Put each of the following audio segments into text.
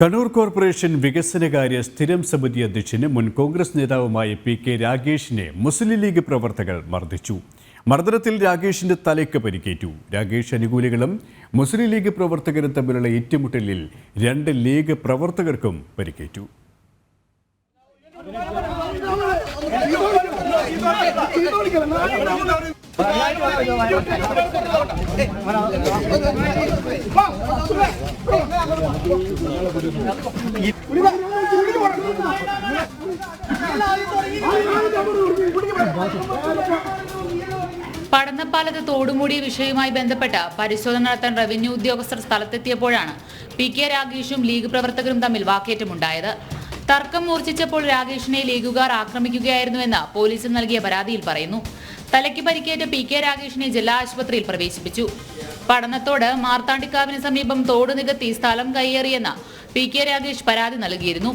Kannur corporation വികസനകാര്യ സ്ഥിരം സമിതി അധ്യക്ഷന് മുൻ കോൺഗ്രസ് നേതാവുമായ പി.കെ. രാഗേഷിനെ മുസ്ലിം ലീഗ് പ്രവർത്തകർ മർദ്ദിച്ചു. മർദ്ദനത്തിൽ രാഗേഷിന്റെ തലയ്ക്ക് പരിക്കേറ്റു. രാഗേഷ് അനുകൂലികളും മുസ്ലിം ലീഗ് പ്രവർത്തകരും തമ്മിലുള്ള ഏറ്റുമുട്ടലിൽ 2 ലീഗ് പ്രവർത്തകർക്കും പരിക്കേറ്റു. പടന്നപ്പാലത്ത് തോടുമൂടിയ വിഷയവുമായി ബന്ധപ്പെട്ട് പരിശോധന നടത്താൻ റവന്യൂ ഉദ്യോഗസ്ഥർ സ്ഥലത്തെത്തിയപ്പോഴാണ് പി.കെ. രാഗേഷും ലീഗ് പ്രവർത്തകരും തമ്മിൽ വാക്കേറ്റമുണ്ടായത്. തർക്കം മൂർച്ഛിച്ചപ്പോൾ രാഗേഷിനെ ലീഗുകാർ ആക്രമിക്കുകയായിരുന്നുവെന്ന് പോലീസിന് നൽകിയ പരാതിയിൽ പറയുന്നു. തലയ്ക്ക് പരിക്കേറ്റ പി.കെ. രാഗേഷിനെ ജില്ലാ ആശുപത്രിയിൽ പ്രവേശിപ്പിച്ചു. പടന്നത്തോട് മാർത്താണ്ഡിക്കാവിന് സമീപം തോട് നികത്തി സ്ഥലം കയ്യേറിയെന്ന് പി.കെ. രാഗേഷ് പരാതി നൽകിയിരുന്നു.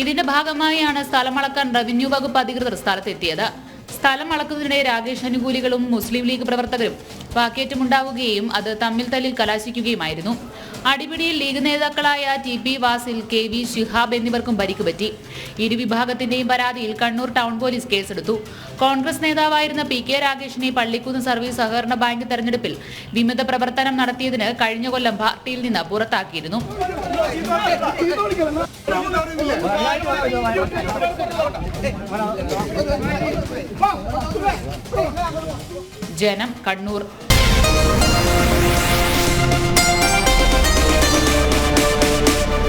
ഇതിന്റെ ഭാഗമായാണ് സ്ഥലമളക്കാൻ റവന്യൂ വകുപ്പ് അധികൃതർ സ്ഥലത്തെത്തിയത്. സ്ഥലം അളക്കുന്നതിനിടെ രാഗേഷ് അനുകൂലികളും മുസ്ലിം ലീഗ് പ്രവർത്തകരും വാക്കേറ്റമുണ്ടാവുകയും അത് തമ്മിൽ തല്ലിൽ കലാശിക്കുകയുമായിരുന്നു. അടിപിടിയിൽ ലീഗ് നേതാക്കളായ ടി.പി. വാസിൽ, കെ.വി. ശിഹാബ് എന്നിവർക്കും പരിക്കുപറ്റി. ഇരുവിഭാഗത്തിന്റെയും പരാതിയിൽ കണ്ണൂർ ടൗൺ പോലീസ് കേസെടുത്തു. കോൺഗ്രസ് നേതാവായിരുന്ന പി.കെ. രാഗേഷിനെ പള്ളിക്കുന്ന് സർവീസ് സഹകരണ ബാങ്ക് തെരഞ്ഞെടുപ്പിൽ വിമത പ്രവർത്തനം നടത്തിയതിന് കഴിഞ്ഞ കൊല്ലം പാർട്ടിയിൽ നിന്ന് പുറത്താക്കിയിരുന്നു. ജനം, കണ്ണൂർ.